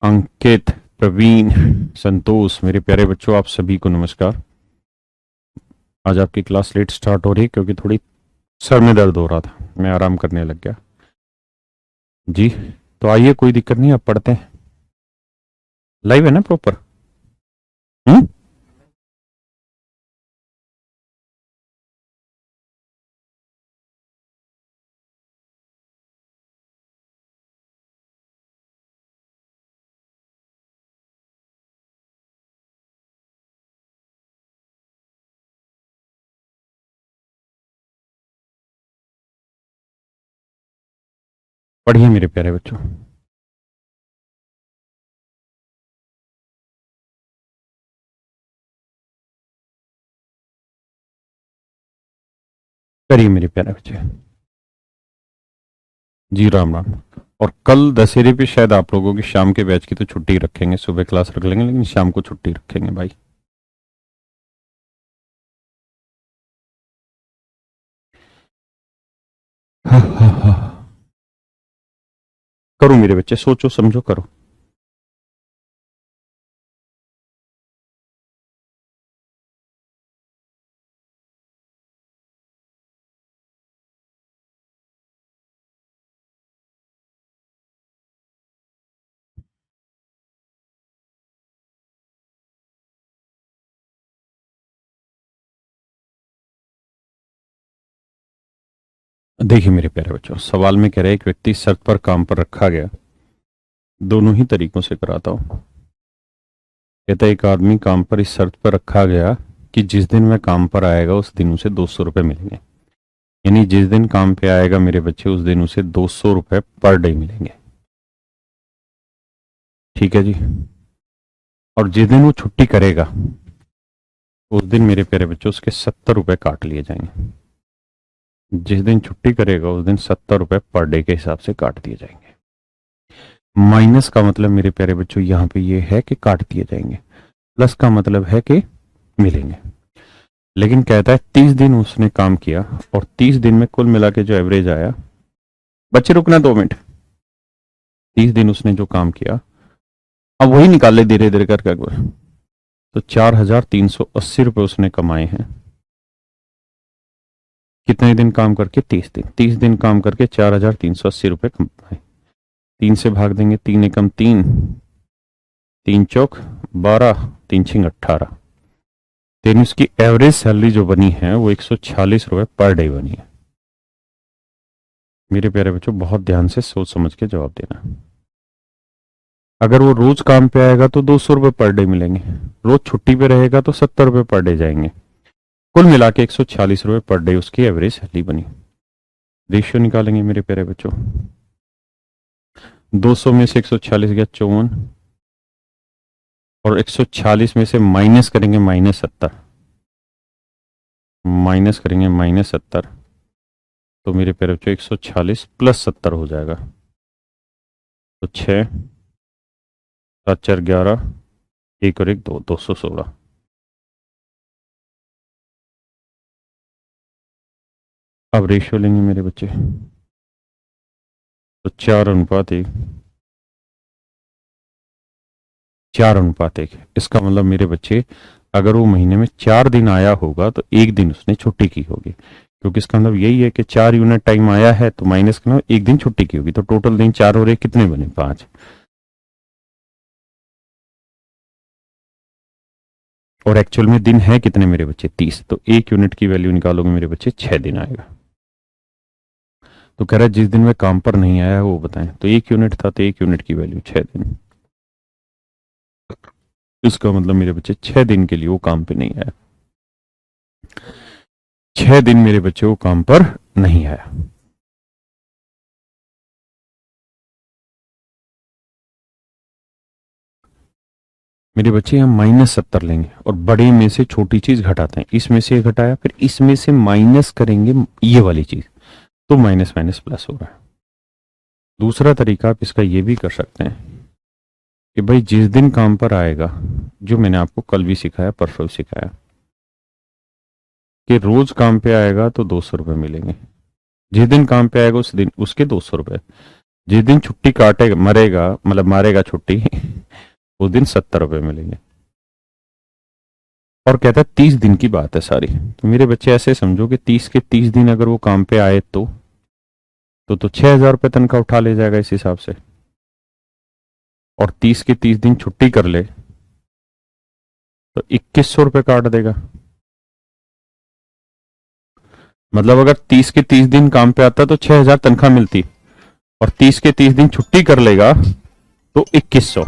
अंकित, प्रवीण, संतोष, मेरे प्यारे बच्चों, आप सभी को नमस्कार। आज आपकी क्लास लेट स्टार्ट हो रही है क्योंकि थोड़ी सर में दर्द हो रहा था, मैं आराम करने लग गया जी। तो आइए, कोई दिक्कत नहीं, आप पढ़ते हैं। लाइव है ना प्रॉपर? हम्म। पढ़िए मेरे प्यारे बच्चों। करिए मेरे प्यारे बच्चे। जी राम राम। और कल दशहरे पे शायद आप लोगों की शाम के बैच की तो छुट्टी रखेंगे, सुबह क्लास रख लेंगे लेकिन शाम को छुट्टी रखेंगे भाई। करो मेरे बच्चे, सोचो समझो करो। देखिए मेरे प्यारे बच्चों, सवाल में कह रहे हैं एक व्यक्ति शर्त पर काम पर रखा गया। दोनों ही तरीकों से कराता हूं। कहता है एक आदमी काम पर इस शर्त पर रखा गया कि जिस दिन वह काम पर आएगा उस दिन उसे 200 रुपये मिलेंगे। यानी जिस दिन काम पे आएगा मेरे बच्चे उस दिन उसे 200 रुपये पर डे मिलेंगे। ठीक है जी। और जिस दिन वो छुट्टी करेगा उस दिन मेरे प्यारे बच्चे उसके 70 रुपये काट लिए जाएंगे। जिस दिन छुट्टी करेगा उस दिन 70 रुपये पर डे के हिसाब से काट दिए जाएंगे। माइनस का मतलब मेरे प्यारे बच्चों यहाँ पे ये है कि काट दिए जाएंगे, प्लस का मतलब है कि मिलेंगे। लेकिन कहता है 30 दिन उसने काम किया और 30 दिन में कुल मिला के जो एवरेज आया। बच्चे रुकना 2 मिनट। 30 दिन उसने जो काम किया, अब वही निकाल ले धीरे धीरे कर तो 4,380 रुपये उसने कमाए हैं। कितने दिन काम करके? 30 दिन। 30 दिन काम करके 4,380 रुपये कमाए। 3 से भाग देंगे, 3 एकम 3, 3 चौक 12, 3 छिंग 18। यानी उसकी एवरेज सैलरी जो बनी है वो 146 रुपये पर डे बनी है। मेरे प्यारे बच्चों, बहुत ध्यान से सोच समझ के जवाब देना। अगर वो रोज काम पे आएगा तो 200 रुपये पर डे मिलेंगे, रोज छुट्टी पे रहेगा तो 70 रुपये पर डे जाएंगे। कुल मिला के 146 रुपये पर डे उसकी एवरेज सैलरी बनी। रेशियो निकालेंगे मेरे प्यारे बच्चों। 200 में से 146 गया 54, और 146 में से माइनस करेंगे -70, माइनस करेंगे -70, तो मेरे प्यारे बच्चों 146 + 70 हो जाएगा। तो 6, 7 4 11, 1 और 1 2, 216। अब रेशियो लेंगे मेरे बच्चे, तो 4:1, 4:1। इसका मतलब मेरे बच्चे, अगर वो महीने में 4 दिन आया होगा तो 1 दिन उसने छुट्टी की होगी, क्योंकि इसका मतलब यही है कि 4 यूनिट टाइम आया है तो माइनस करना 1 दिन छुट्टी की होगी, तो टोटल दिन 4 हो रहे, कितने बने? 5। और एक्चुअल में दिन है कितने मेरे बच्चे? 30। तो 1 यूनिट की वैल्यू निकालोगे मेरे बच्चे, 6 दिन आएगा। तो कह रहा है जिस दिन मैं काम पर नहीं आया वो बताएं। तो 1 यूनिट था तो 1 यूनिट की वैल्यू 6 दिन। इसका मतलब मेरे बच्चे 6 दिन के लिए वो काम पे नहीं आया। 6 दिन मेरे बच्चे वो काम पर नहीं आया। मेरे बच्चे हम -70 लेंगे और बड़े में से छोटी चीज घटाते हैं। इसमें से घटाया, फिर इसमें से माइनस करेंगे ये वाली चीज, तो माइनस माइनस प्लस हो रहा है। दूसरा तरीका आप इसका ये भी कर सकते हैं कि भाई जिस दिन काम पर आएगा, जो मैंने आपको कल भी सिखाया, परसों भी सिखाया, कि रोज काम पे आएगा तो 200 रुपये मिलेंगे। जिस दिन काम पे आएगा उस दिन उसके 200 रुपये। जिस दिन छुट्टी काटेगा, मरेगा मतलब मारेगा छुट्टी उस दिन 70 रुपए मिलेंगे। और कहता है 30 दिन की बात है सारी। तो मेरे बच्चे ऐसे समझो कि 30 के 30 दिन अगर वो काम पे आए तो 6,000 रुपये तनख्वाह उठा ले जाएगा इस हिसाब से। और 30 के 30 दिन छुट्टी कर ले तो 2100 रुपये काट देगा। मतलब अगर 30 के 30 दिन काम पे आता तो 6,000 तनख्वाह मिलती, और 30 के 30 दिन छुट्टी कर लेगा तो 2100।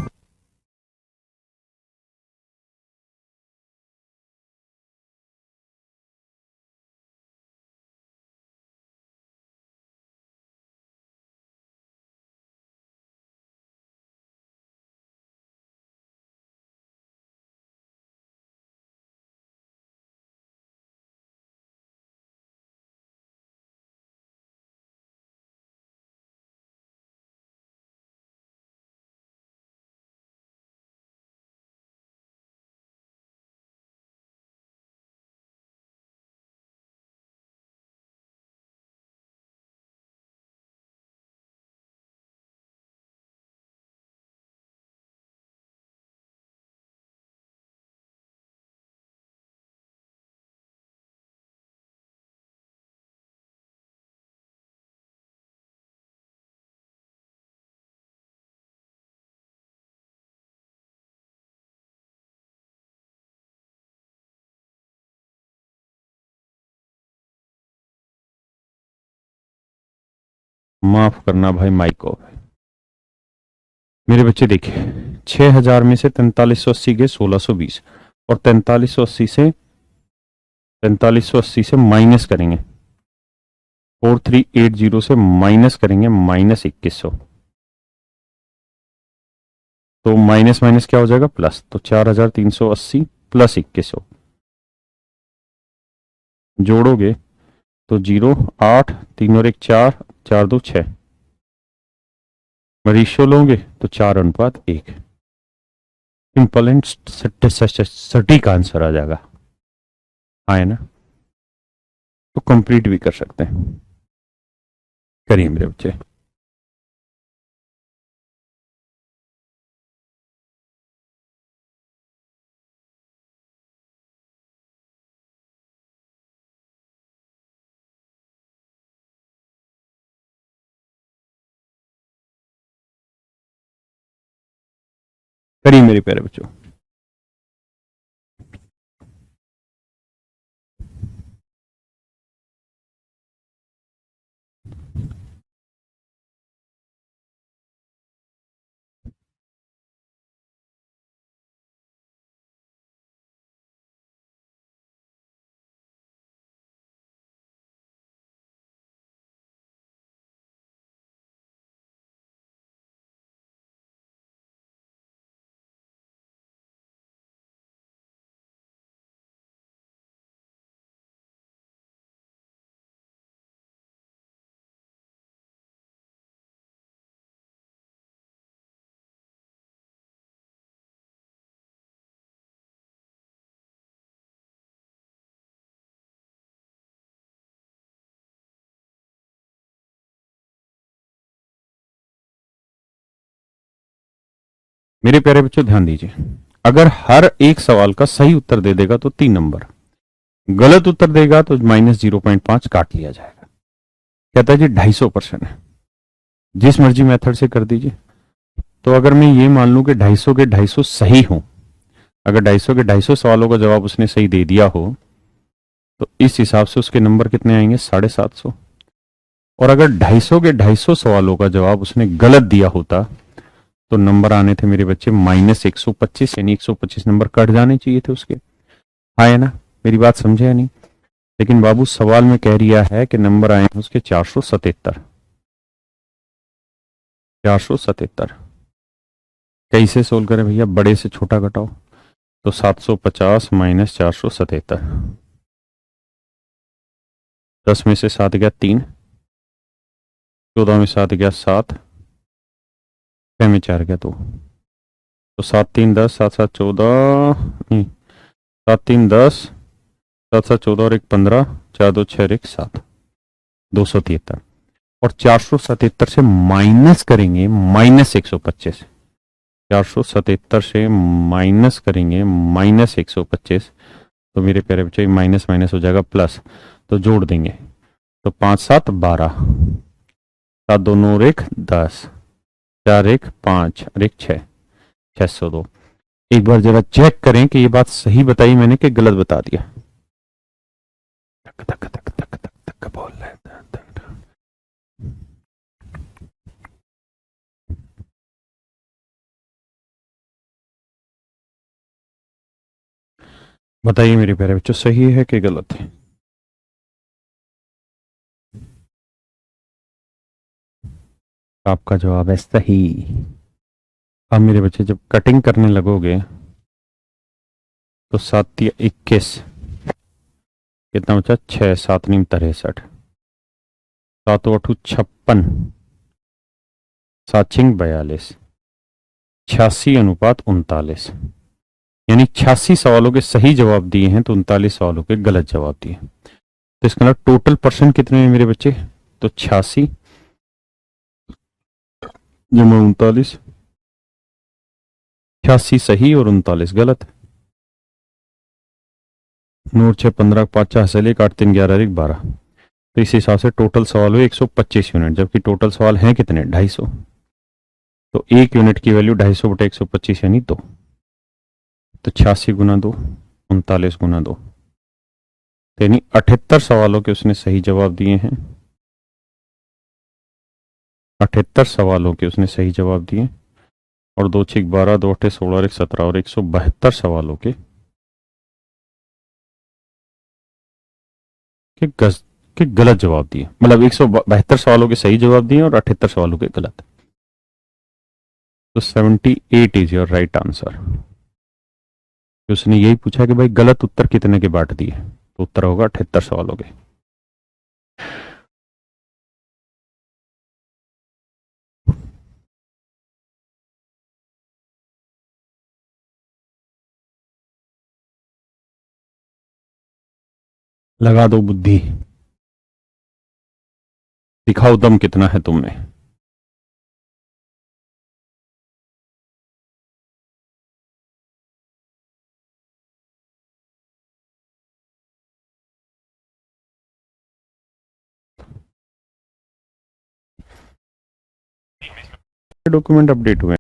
माफ करना भाई माइक ऑफ है। मेरे बच्चे देखिए, 6,000 में से 4380 गए 1620, और 4380 से माइनस करेंगे, 4380 से माइनस करेंगे -2100। तो माइनस माइनस क्या हो जाएगा, प्लस। तो 4,380 प्लस 2100 जोड़ोगे तो 0, 8, 3 और 1 4, 4 2 6। रेशियो लोगे तो 4:1। सिंपल एंड सटीक आंसर आ जाएगा। हाँ है ना। तो कंप्लीट भी कर सकते हैं। करिए मेरे बच्चे। करिए मेरे प्यारे बच्चों। मेरे प्यारे बच्चों ध्यान दीजिए, अगर हर एक सवाल का सही उत्तर दे देगा तो 3 नंबर, गलत उत्तर देगा तो -0.5 काट लिया जाएगा। कहता है जी 250% है, जिस मर्जी मेथड से कर दीजिए। तो अगर मैं ये मान लूं कि 250 के 250 सही हो, अगर 250 के 250 सवालों का जवाब उसने सही दे दिया हो, तो इस हिसाब से उसके नंबर कितने आएंगे, 750। और अगर 250 के 250 सवालों का जवाब उसने गलत दिया होता तो नंबर आने थे मेरे बच्चे -125, यानी 125 नंबर कट जाने चाहिए थे उसके। हाँ है ना। मेरी बात समझे या नहीं। लेकिन बाबू सवाल में कह रिया है कि नंबर आए हैं उसके 477। 477 कैसे सोल्व करें भैया, बड़े से छोटा घटाओ। तो 750 - 477, 10 में से 7 गया 3, 14 में 7 गया 7, 6 में 4 गया 2। तो 7 3 10, 7 7 14, नहीं 7 3 10, 7 7 14 और 1 15, 4 2 6 1 7, 273। और 477 से माइनस करेंगे -125, 477 से माइनस करेंगे -125, तो मेरे प्यारे बच्चों माइनस माइनस हो जाएगा प्लस, तो जोड़ देंगे तो 5 7 12, 7 2 9 और 1 10, 4 1 5 और 1 6, 602। एक बार जरा चेक करें कि ये बात सही बताई मैंने कि गलत बता दिया। तक तक तक तक तक तक बोल रहे हैं। बताइए मेरे प्यारे बच्चों, सही है कि गलत है? आपका जवाब है सही। अब मेरे बच्चे जब कटिंग करने लगोगे तो 7 या 21, कितना बचा? 6 7 नीम 63, 7 8 56, 7 6 42, 86:39, यानी 86 सवालों के सही जवाब दिए हैं तो 39 सवालों के गलत जवाब दिए। तो इसका मतलब टोटल परसेंट कितने हैं मेरे बच्चे? तो 86 जमा 39, 86 सही और 39 गलत। 9 6 15 5 हंसल 1 8 3 11 1 12, तो इस हिसाब से टोटल सवाल हुए 125 यूनिट, जबकि टोटल सवाल हैं कितने? 250। तो एक यूनिट की वैल्यू 250 बटे 125 यानी 2, तो 86 गुना 2 39 गुना 2, यानी 78 सवालों के उसने सही जवाब दिए हैं। 78 सवालों के उसने सही जवाब दिए, और 2 6 12 2 8 16 और 1 17 और 172 सवालों के गलत जवाब दिए। मतलब 172 सवालों के सही जवाब दिए और 78 सवालों के गलत। तो 78 इज योर राइट आंसर। उसने यही पूछा कि भाई गलत उत्तर कितने के बांट दिए, तो उत्तर होगा 78 सवालों के। लगा दो बुद्धि, दिखाओ दम कितना है तुम में। डॉक्यूमेंट अपडेट हुए?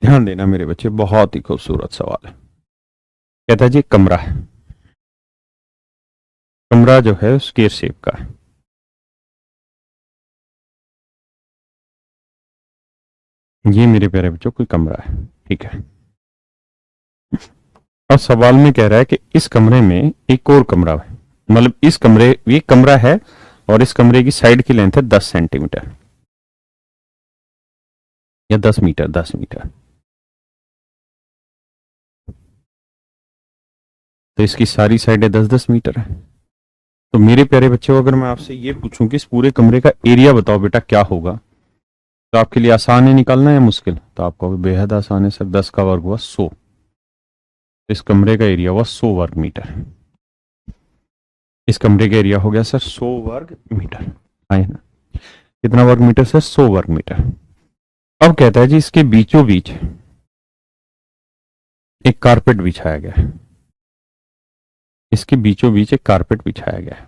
ध्यान देना मेरे बच्चे, बहुत ही खूबसूरत सवाल है। कहता है जी कमरा है, कमरा जो है स्क्वायर शेप का है। ये मेरे प्यारे बच्चों कोई कमरा है, ठीक है। और सवाल में कह रहा है कि इस कमरे में एक और कमरा है, मतलब इस कमरे, ये कमरा है और इस कमरे की साइड की लेंथ है 10 सेंटीमीटर या 10 मीटर, 10 मीटर। तो इसकी सारी साइडें 10-10 मीटर है। तो मेरे प्यारे बच्चों, अगर मैं आपसे ये पूछूं कि इस पूरे कमरे का एरिया बताओ बेटा क्या होगा, तो आपके लिए आसान है निकालना या मुश्किल? तो आपको बेहद आसान है सर, 10 का वर्ग हुआ 100। इस कमरे का एरिया हुआ 100 वर्ग मीटर। इस कमरे का एरिया हो गया सर 100 वर्ग मीटर, है ना? कितना वर्ग मीटर सर? 100 वर्ग मीटर। अब कहता है जी इसके बीचों बीच एक कारपेट बिछाया गया है, इसके बीचों बीच एक कारपेट बिछाया गया है।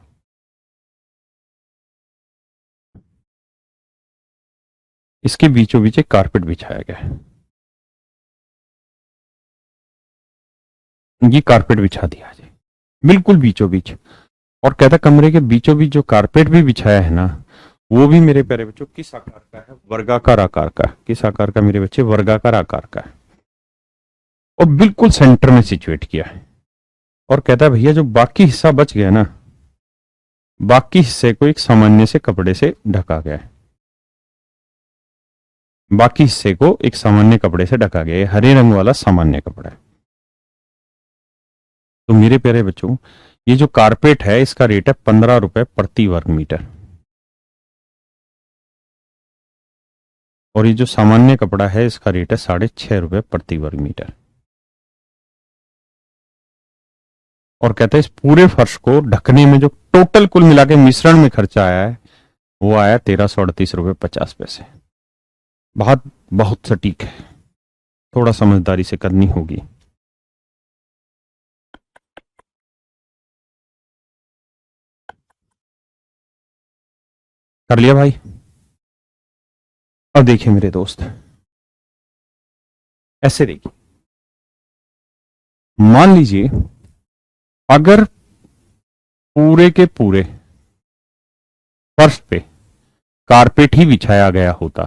इसके बीचों बीच एक कारपेट बिछाया गया है, ये कारपेट बिछा दिया जी बिल्कुल बीचों बीच। और कहता कमरे के बीचों बीच जो कारपेट भी बिछाया है ना, वो भी मेरे प्यारे बच्चों किस आकार का है? वर्गाकार आकार का। किस आकार का मेरे बच्चे? वर्गाकार आकार का है, और बिल्कुल सेंटर में सिचुएट किया है। और कहता है भैया जो बाकी हिस्सा बच गया ना, बाकी हिस्से को एक सामान्य से कपड़े से ढका गया है। बाकी हिस्से को एक सामान्य कपड़े से ढका गया है, हरे रंग वाला सामान्य कपड़ा है। तो मेरे प्यारे बच्चों, ये जो कारपेट है इसका रेट है 15 रुपए प्रति वर्ग मीटर, और ये जो सामान्य कपड़ा है इसका रेट है 6.5 रुपए प्रति वर्ग मीटर। और कहते हैं इस पूरे फर्श को ढकने में जो टोटल कुल मिला के मिश्रण में खर्चा आया है वो आया 1338 रुपए 50 पैसे। बहुत बहुत सटीक है, थोड़ा समझदारी से करनी होगी। कर लिया भाई। अब देखिए मेरे दोस्त, ऐसे देखिए, मान लीजिए अगर पूरे के पूरे फर्श पे कारपेट ही बिछाया गया होता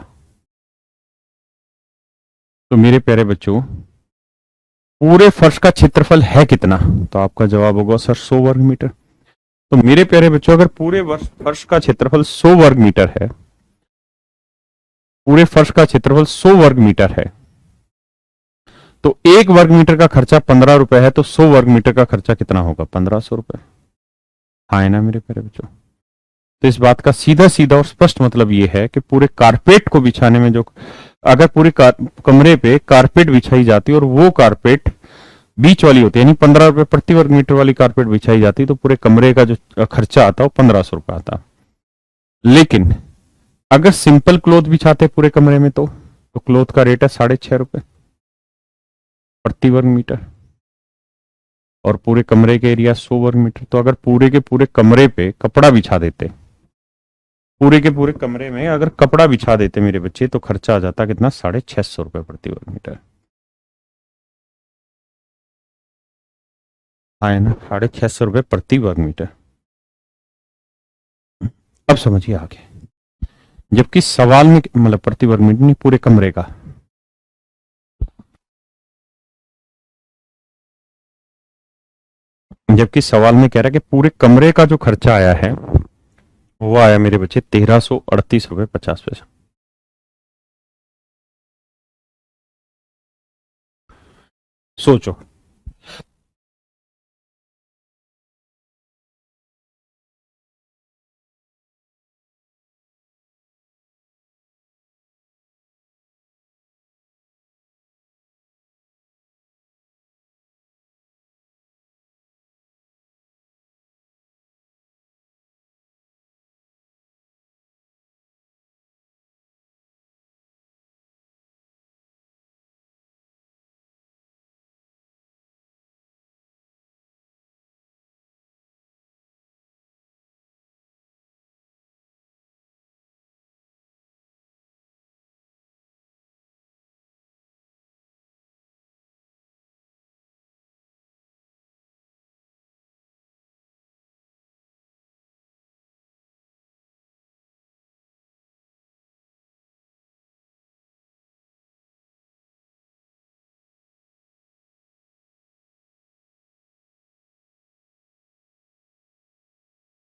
तो मेरे प्यारे बच्चों पूरे फर्श का क्षेत्रफल है कितना? तो आपका जवाब होगा सर 100 वर्ग मीटर। तो मेरे प्यारे बच्चों अगर पूरे फर्श का क्षेत्रफल 100 वर्ग मीटर है, पूरे फर्श का क्षेत्रफल 100 वर्ग मीटर है, तो 1 वर्ग मीटर का खर्चा 15 रुपए है, तो 100 वर्ग मीटर का खर्चा कितना होगा? 1500 रुपए। हाँ है ना मेरे प्यारे बच्चों? तो इस बात का सीधा सीधा और स्पष्ट मतलब यह है कि पूरे कारपेट को बिछाने में जो, अगर पूरे कमरे पे कारपेट बिछाई जाती और वो कारपेट बीच वाली होती है, यानी 15 रुपए प्रति वर्ग मीटर वाली कारपेट बिछाई जाती, तो पूरे कमरे का जो खर्चा आता है वो 1500 रुपए आता। लेकिन अगर सिंपल क्लोथ बिछाते पूरे कमरे में तो क्लोथ का रेट है 6.5 रुपए प्रति वर्ग मीटर, और पूरे कमरे के एरिया 100 वर्ग मीटर। तो अगर पूरे के पूरे कमरे पे कपड़ा बिछा देते, पूरे के पूरे कमरे में अगर कपड़ा बिछा देते मेरे बच्चे, तो खर्चा आ जाता कितना? 650 रुपए प्रति वर्ग मीटर। हाँ है ना, 650 रुपए प्रति वर्ग मीटर। अब समझिए आगे, जबकि सवाल में मतलब प्रति वर्ग मीटर नहीं, पूरे कमरे का। जबकि सवाल में कह रहा है कि पूरे कमरे का जो खर्चा आया है वो आया मेरे बच्चे 1338 रुपए 50 पैसे। सोचो,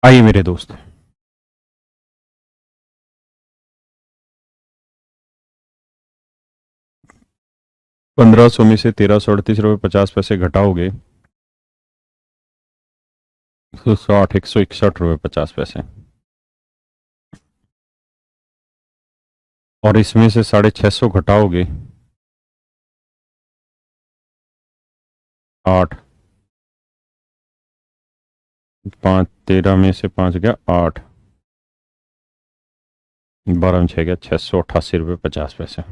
आइए मेरे दोस्त, 1500 में से 1338 रुपए 50 पैसे घटाओगे तो 161 रुपए 50 पैसे, और इसमें से 650 घटाओगे 8, 5 13 में से 5 गया 8, 12 में 6 गया 688 रुपए 50 पैसे।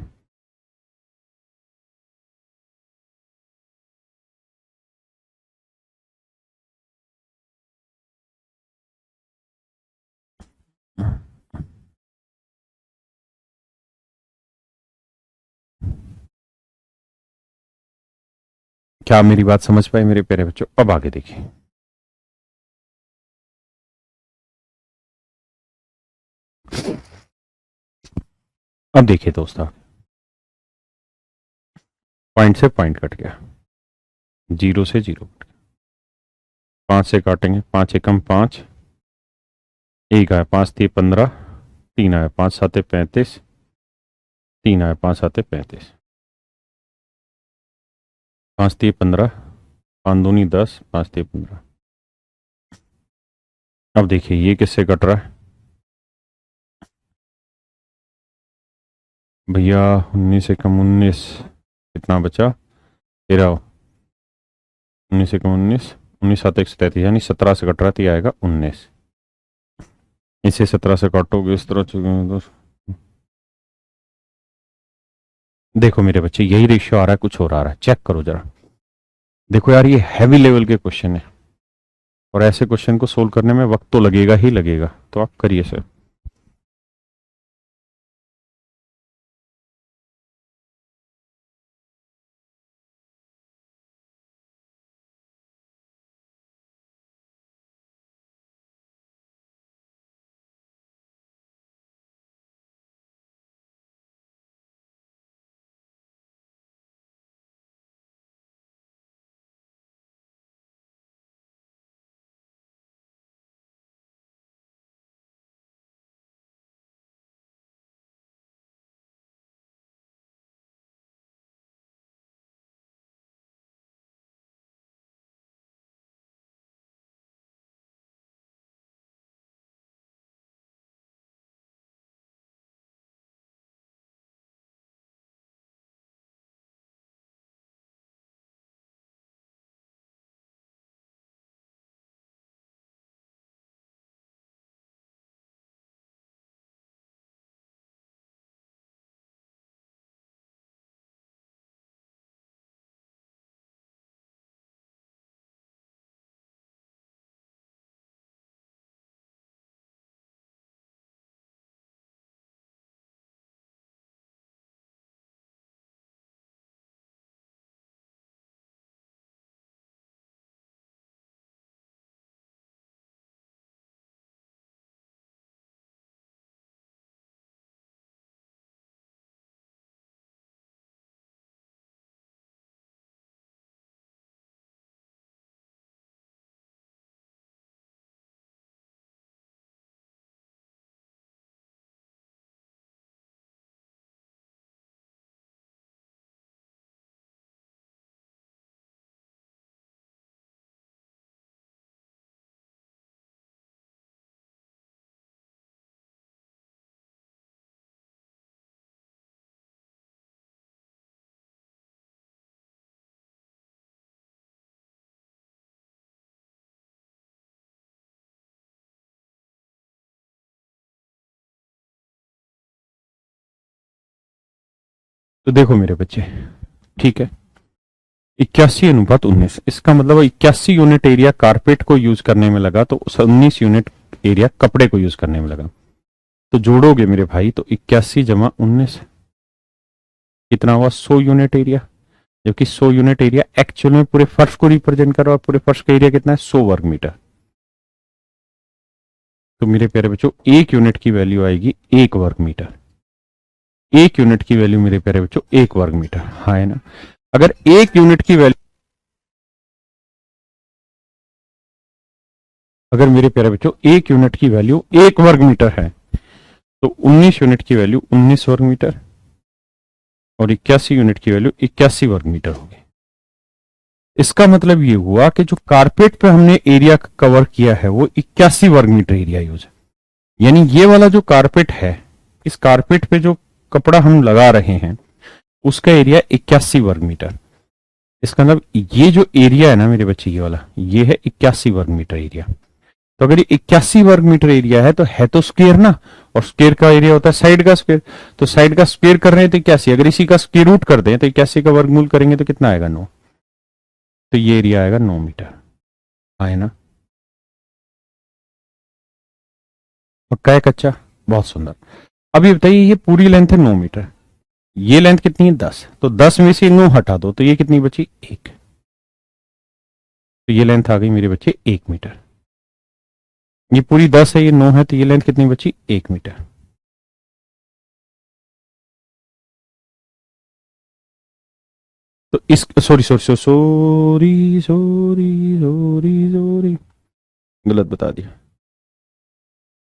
क्या मेरी बात समझ पाए मेरे प्यारे बच्चों? अब आगे देखिए, अब देखिए दोस्तों, पॉइंट से पॉइंट कट गया, जीरो से जीरो कट गया, 5 से काटेंगे, 5 एकम 5, 1 आया, 5 3 15, 3 आया, 5 7 35, 3 आया, 5 7 35, 5 3 15, 5 दूनी 10, 5 3 15, अब देखिए ये किससे कट रहा है भैया, 19 से कम 19, कितना बचा 13, 19 से कम 19, 19 7 133, यानी 17 से कट रहा है तो ये आएगा 19। इसे 17 से काटोगे इस तरह तो देखो मेरे बच्चे यही रेशियो आ रहा है, कुछ और आ रहा है, चेक करो जरा। देखो यार ये हैवी लेवल के क्वेश्चन है और ऐसे क्वेश्चन को सोल्व करने में वक्त तो लगेगा ही लगेगा, तो आप करिए सर। तो देखो मेरे बच्चे, ठीक है, 81:19, इसका मतलब 81 यूनिट एरिया कारपेट को यूज करने में लगा, तो 19 यूनिट एरिया कपड़े को यूज करने में लगा। तो जोड़ोगे मेरे भाई तो 81 जमा 19 कितना हुआ 100 यूनिट एरिया, जबकि 100 यूनिट एरिया एक्चुअल में पूरे फर्श को रिप्रेजेंट कर रहा है। पूरे फर्श का एरिया कितना है 100 वर्ग मीटर। तो मेरे प्यारे बच्चों 1 यूनिट की वैल्यू आएगी 1 वर्ग मीटर। 1 यूनिट की वैल्यू मेरे प्यारे बच्चों 1 वर्ग मीटर, हाँ है ना। अगर 1 यूनिट की वैल्यू, अगर मेरे प्यारे बच्चों 1 यूनिट की वैल्यू 1 वर्ग मीटर है तो 19 यूनिट की वैल्यू 19 वर्ग मीटर और 81 यूनिट की वैल्यू 81 वर्ग मीटर होगी। इसका मतलब ये हुआ कि जो कारपेट पे हमने एरिया कवर किया है वो 81 वर्ग मीटर एरिया यूज है। यानी ये वाला जो कारपेट है, इस कारपेट पे जो कपड़ा हम लगा रहे हैं उसका एरिया 81 वर्ग मीटर। इसका मतलब ये जो एरिया है ना मेरे बच्चे, ये वाला ये है 81 वर्ग मीटर एरिया। तो अगर ये 81 वर्ग मीटर एरिया है तो स्क्वायर ना, और स्क्वायर का एरिया होता है साइड का स्क्वायर। तो साइड का स्क्वायर कर रहे हैं तो 81, अगर इसी का स्क्वायर रूट कर दें तो 81 का वर्गमूल करेंगे तो कितना आएगा 9। तो ये एरिया आएगा 9 मीटर, आए ना। पक्का है कच्चा, बहुत सुंदर। अब ये बताइए ये पूरी लेंथ है 9 मीटर, ये लेंथ कितनी है 10, तो 10 में से 9 हटा दो तो ये कितनी बची 1। तो ये लेंथ आ गई मेरे बच्चे 1 मीटर। ये पूरी 10 है, ये 9 है, तो ये लेंथ कितनी बची 1 मीटर। तो इस sorry sorry sorry sorry sorry sorry sorry गलत बता दिया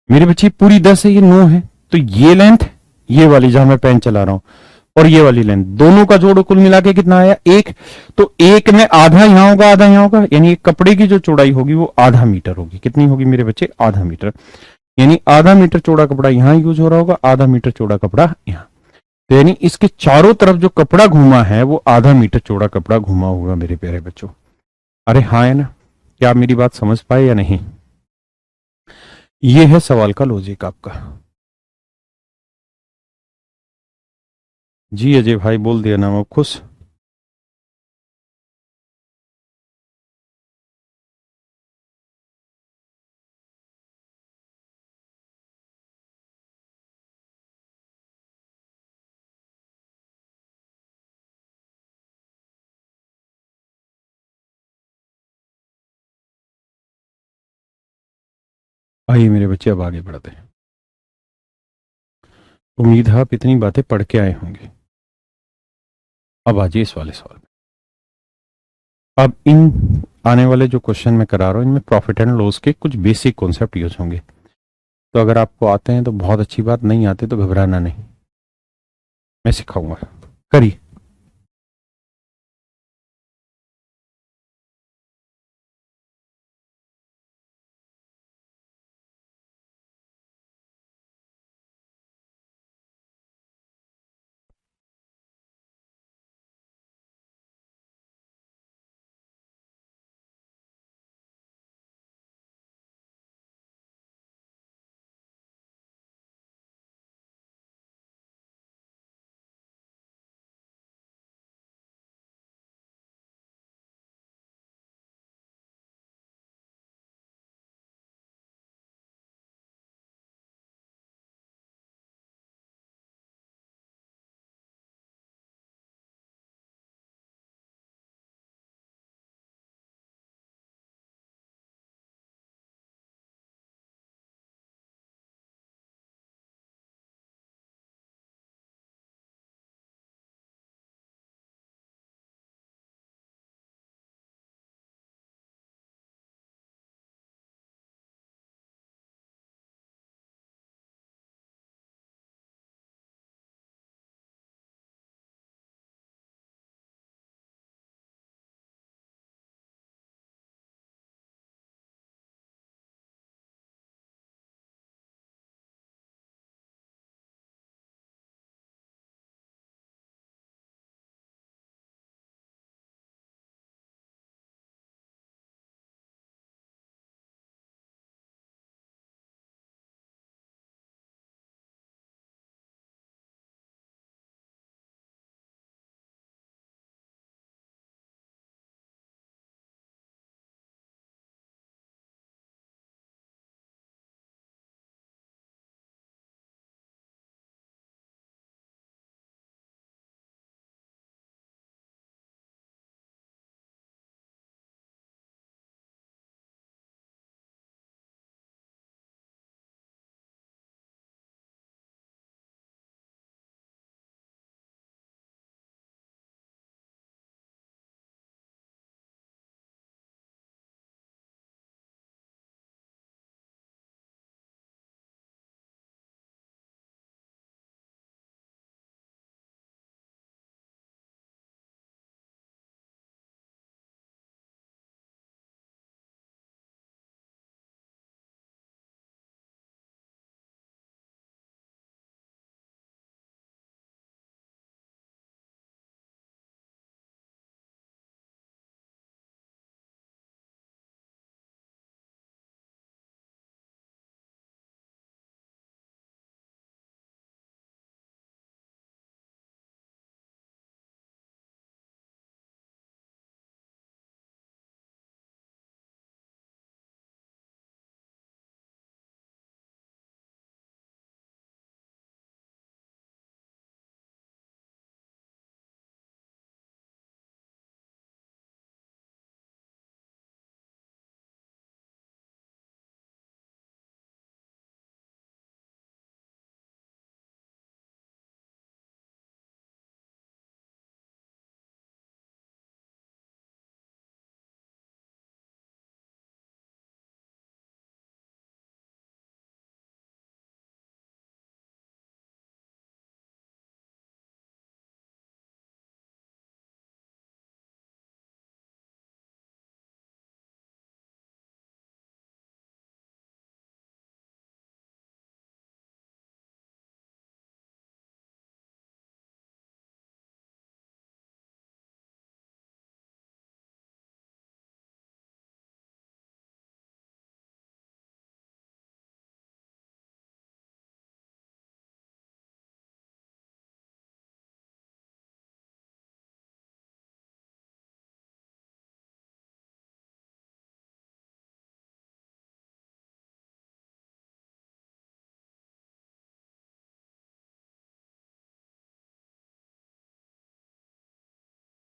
मेरे बच्चे, पूरी 10 है, ये 9 है, तो ये लेंथ, ये वाली जहां मैं पेन चला रहा हूं, और ये वाली लेंथ, दोनों का जोड़ कुल मिला के कितना आया? एक। तो एक में आधा यहां होगा, आधा यहां होगा, यानी कपड़े की जो चौड़ाई होगी वो आधा मीटर होगी। कितनी होगी मेरे बच्चे? आधा मीटर। यानी आधा मीटर चौड़ा कपड़ा यहां यूज हो रहा होगा, आधा मीटर चौड़ा कपड़ा यहां। तो यानी इसके चारों तरफ जो कपड़ा घूमा है वो आधा मीटर चौड़ा कपड़ा घूमा होगा मेरे प्यारे बच्चों। अरे हाँ है ना? क्या आप मेरी बात समझ पाए या नहीं? ये है सवाल का लॉजिक आपका। जी अजय भाई बोल दिया ना, मैं खुश। आइए मेरे बच्चे अब आगे बढ़ते हैं। उम्मीद है आप इतनी बातें पढ़ के आए होंगे। अब आजिए इस वाले सवाल में। अब इन आने वाले जो क्वेश्चन मैं करा रहा हूं इनमें प्रॉफिट एंड लॉस के कुछ बेसिक कॉन्सेप्ट यूज होंगे। तो अगर आपको आते हैं तो बहुत अच्छी बात, नहीं आते तो घबराना नहीं, मैं सिखाऊंगा। करिए।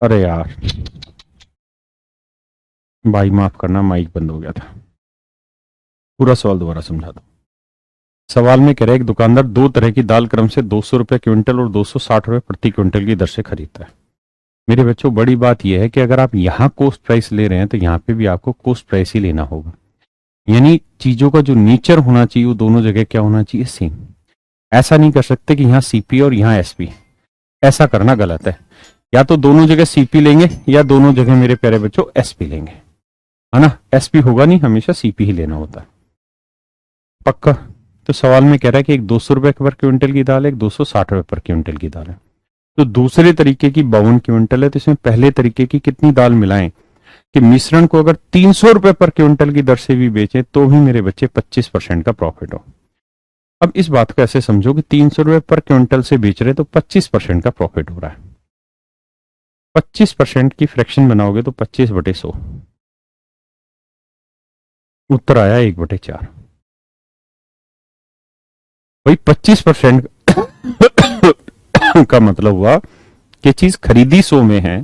अरे यार भाई माफ करना, माइक बंद हो गया था। पूरा सवाल दोबारा समझा दो। सवाल में कह रहा है एक दुकानदार दो तरह की दाल क्रम से 200 रुपए क्विंटल और 260 रुपए प्रति क्विंटल की दर से खरीदता है। मेरे बच्चों बड़ी बात यह है कि अगर आप यहाँ कॉस्ट प्राइस ले रहे हैं तो यहाँ पे भी आपको कॉस्ट प्राइस ही लेना होगा। यानी चीजों का जो नेचर होना चाहिए वो दोनों जगह क्या होना चाहिए, सेम। ऐसा नहीं कर सकते कि यहाँ सीपी और यहाँ एसपी, ऐसा करना गलत है। या तो दोनों जगह सीपी लेंगे या दोनों जगह मेरे प्यारे बच्चों एसपी लेंगे, है ना। एसपी होगा नहीं, हमेशा सीपी ही लेना होता है। पक्का। तो सवाल में कह रहा है कि एक 200 रुपए पर क्विंटल की दाल है, एक 260 रुपए पर क्विंटल की दाल है। तो दूसरे तरीके की 52 क्विंटल है, तो इसमें पहले तरीके की कितनी दाल मिलाएं कि मिश्रण को अगर 300 रुपए पर क्विंटल की दर से भी बेचें तो भी मेरे बच्चे 25% का प्रॉफिट हो। अब इस बात को ऐसे समझो कि 300 रुपए पर क्विंटल से बेच रहे तो 25% का प्रॉफिट हो रहा है। 25% की फ्रैक्शन बनाओगे तो 25/100, उत्तर आया 1/4। भाई 25% का मतलब हुआ कि चीज खरीदी 100 में है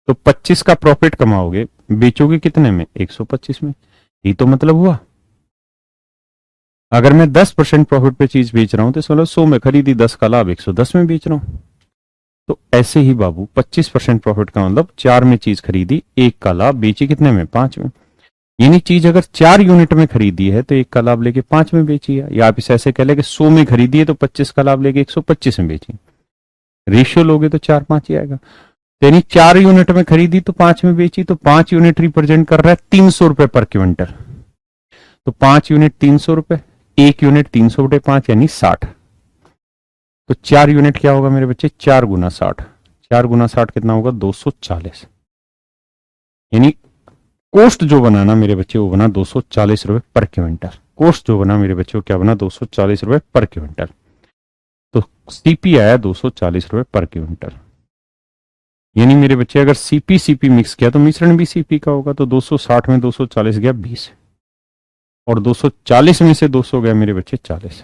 तो 25 का प्रॉफिट कमाओगे, बेचोगे कितने में, 125 में। ये तो मतलब हुआ। अगर मैं 10% प्रॉफिट पे चीज बेच रहा हूं तो इसका मतलब 100 में खरीदी, 10 का लाभ, 110 में बेच रहा हूं। तो ऐसे ही बाबू 25% प्रॉफिट का मतलब 4 में चीज खरीदी, एक का लाभ, बेची कितने में, 5 में। यानी चीज अगर 4 यूनिट में खरीदी है तो एक का लाभ लेके 5 में बेची है, या आप इसे ऐसे कह ले कि 100 में खरीदी है तो 25 का लाभ लेके 125 में बेची। रेशियो लोगे तो 4-5 ही आएगा। यानी 4 यूनिट में खरीदी तो 5 में बेची, तो 5 यूनिट रिप्रेजेंट कर रहा है 300 रुपए पर क्विंटल। तो 5 यूनिट 300 रुपए, एक यूनिट 300/5 यानी 60। तो 4 यूनिट क्या होगा मेरे बच्चे, 4 × 60। 4 × 60 कितना होगा, 240। यानी कोस्ट जो बनाना मेरे बच्चे वो बना 240 रुपए पर क्विंटल। कोस्ट जो बना मेरे बच्चे क्या बना, 240 रुपए पर क्विंटल। तो सीपी आया 240 रुपए पर क्विंटल। यानी मेरे बच्चे अगर सीपी सीपी मिक्स किया तो मिश्रण भी सीपी का होगा। तो 260 में 240 गया 20, और 240 में से 200 गया मेरे बच्चे 40।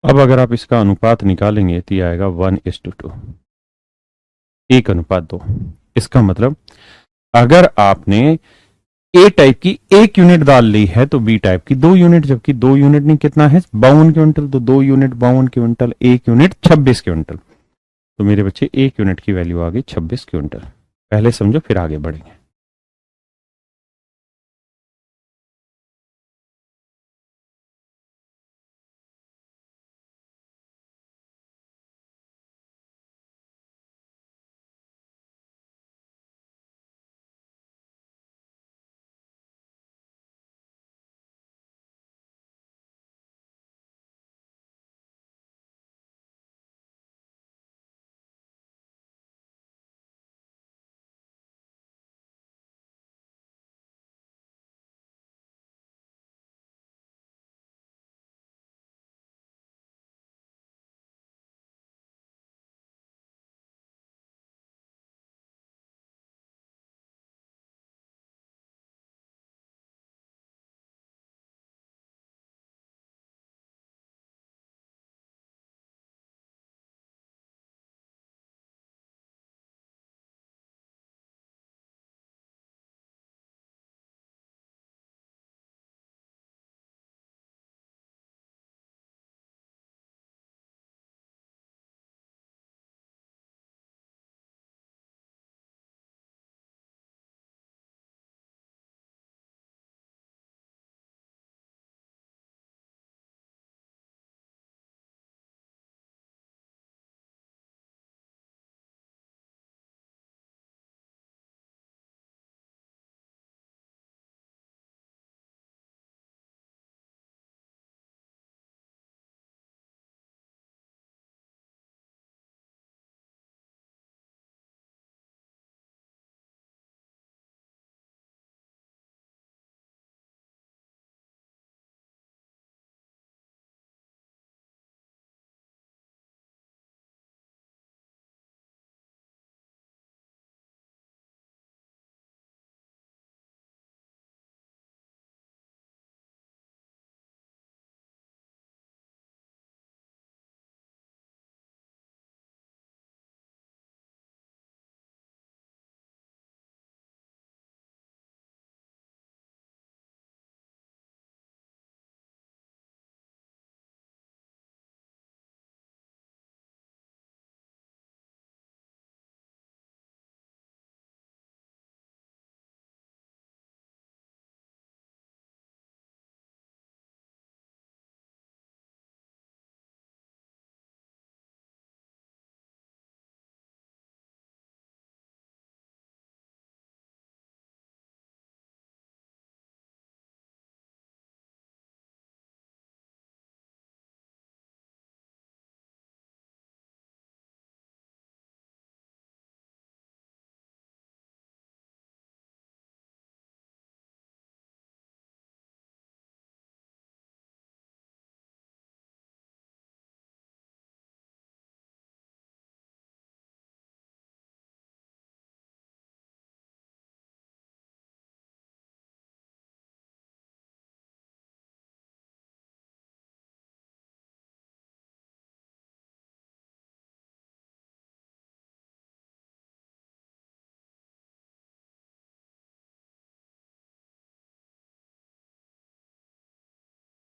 अब अगर आप इसका अनुपात निकालेंगे तो ये आएगा 1:2, 1:2। इसका मतलब अगर आपने ए टाइप की 1 यूनिट दाल ली है तो बी टाइप की 2 यूनिट, जबकि 2 यूनिट नहीं कितना है, 52 क्विंटल। तो 2 यूनिट 52 क्विंटल, 1 यूनिट 26 क्विंटल। तो मेरे बच्चे 1 यूनिट की वैल्यू आ गई 26 क्विंटल। पहले समझो फिर आगे बढ़ेंगे।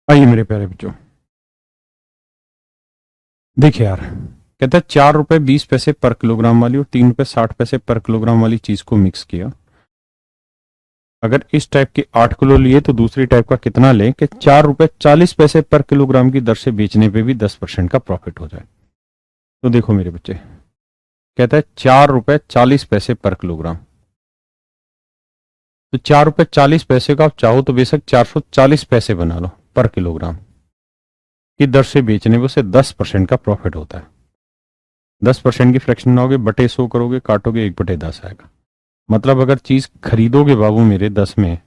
आइए मेरे प्यारे बच्चों, देखिए यार, कहता है 4 रुपए 20 पैसे पर किलोग्राम वाली और 3 रुपए 60 पैसे पर किलोग्राम वाली चीज को मिक्स किया। अगर इस टाइप के 8 किलो लिए तो दूसरी टाइप का कितना लें कि 4 रुपए 40 पैसे पर किलोग्राम की दर से बेचने पे भी 10% का प्रॉफिट हो जाए। तो देखो मेरे बच्चे, कहता है 4 रुपए 40 पैसे पर किलोग्राम। तो 4 रुपए 40 पैसे का आप चाहो तो बेशक 440 पैसे बना लो पर किलोग्राम की दर से बेचने पे उसे 10% का प्रॉफिट होता है। 10% की फ्रैक्शन बनाओगे, बटे 100 करोगे, काटोगे, 1/10 आएगा। मतलब अगर चीज खरीदोगे बाबू मेरे 10 में,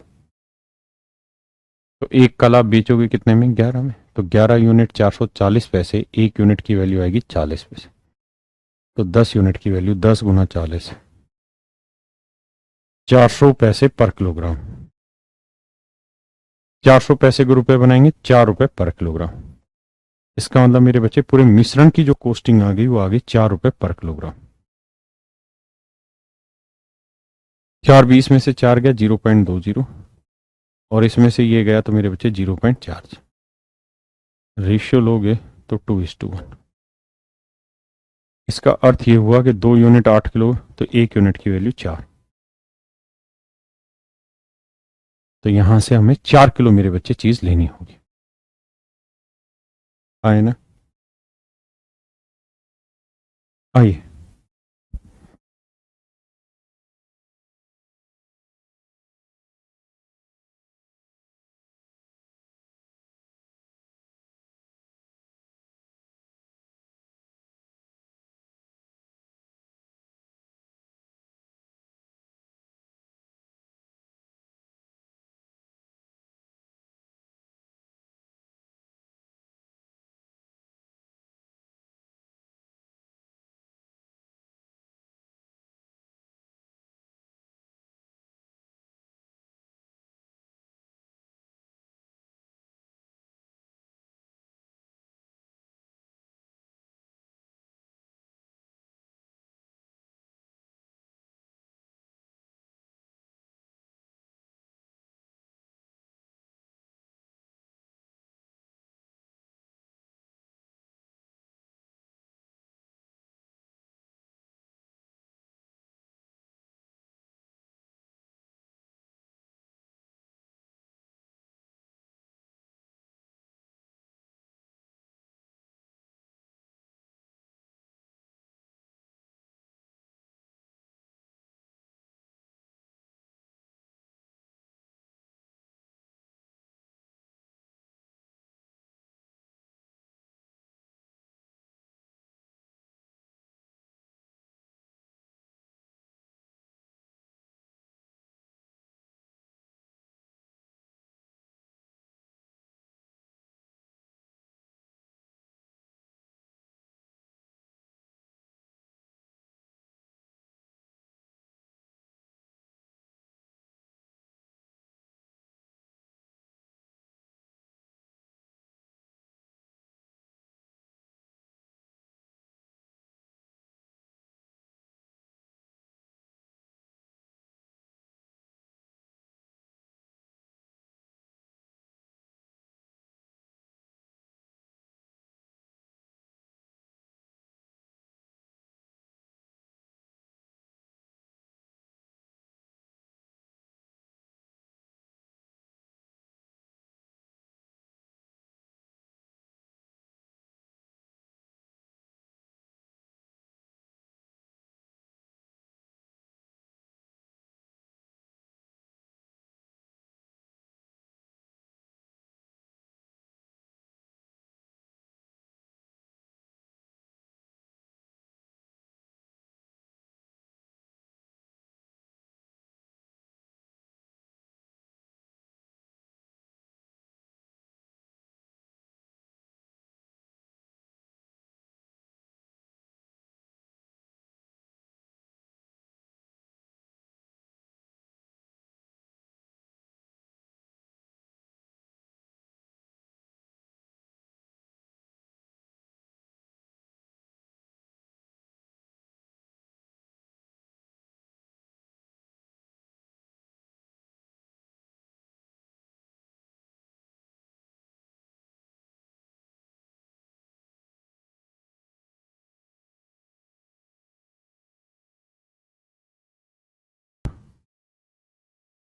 तो एक कल आप बेचोगे कितने में? 11 में। तो 11 यूनिट 440 पैसे, एक यूनिट की वैल्यू आएगी 40 पैसे। तो 10 यूनिट की वैल्यू 10 × 40, 400 पैसे पर किलोग्राम। 400 पैसे को रुपए बनाएंगे, 4 रुपए पर किलोग्राम। इसका मतलब मेरे बच्चे पूरे मिश्रण की जो कॉस्टिंग आ गई वो आ गई 4 रुपए पर किलोग्राम। 4 20 में से 4 गया 0.20, और इसमें से ये गया तो मेरे बच्चे 0.4। रेशियो लोगे तो 2:1। इसका अर्थ ये हुआ कि 2 यूनिट 8 किलो, तो 1 यूनिट की वैल्यू 4। तो यहां से हमें 4 किलो मेरे बच्चे चीज लेनी होगी। आए ना? आइए।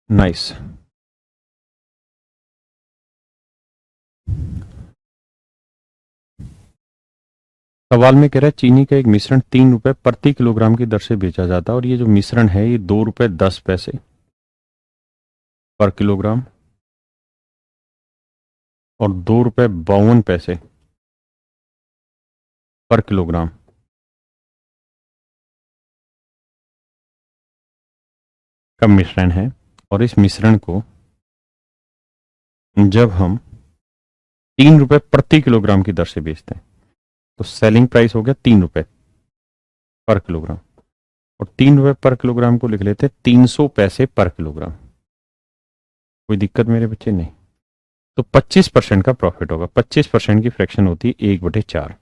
नाइस। सवाल में कह रहा है चीनी का एक मिश्रण 3 रुपए प्रति किलोग्राम की दर से बेचा जाता है और ये जो मिश्रण है ये 2 रुपए 10 पैसे पर किलोग्राम और 2 रुपए 52 पैसे पर किलोग्राम का मिश्रण है। और इस मिश्रण को जब हम 3 रुपए प्रति किलोग्राम की दर से बेचते हैं तो सेलिंग प्राइस हो गया 3 रुपए पर किलोग्राम और 3 रुपए पर किलोग्राम को लिख लेते 300 पैसे पर किलोग्राम। कोई दिक्कत मेरे बच्चे? नहीं। तो 25% का प्रॉफिट होगा। 25% की फ्रैक्शन होती है 1/4।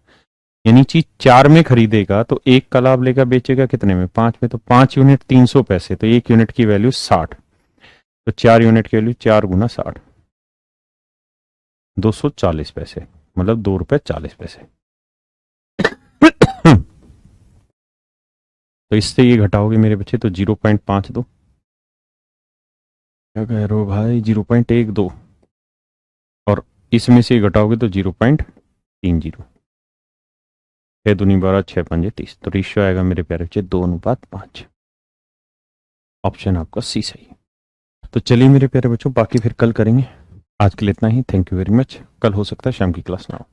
यानी चीज 4 में खरीदेगा तो 1 का लाभ लेगा, बेचेगा कितने में? 5 में। तो 5 यूनिट 300 पैसे, तो 1 यूनिट की वैल्यू 60। तो 4 यूनिट की वैल्यू 4 गुना 60, 240 पैसे, मतलब 2 रुपए 40 पैसे। तो इससे ये घटाओगे मेरे बच्चे तो 0.52। क्या कह रहे हो भाई? 0.12। और इसमें से घटाओगे तो 0.30। 6×2 = 12, 6×5 = 30। तो रेशियो आएगा मेरे प्यारे बच्चे 2:5। ऑप्शन आपका सी सही है। तो चलिए मेरे प्यारे बच्चों, बाकी फिर कल करेंगे। आज के लिए इतना ही। Thank you very much. कल हो सकता है शाम की क्लास ना हो।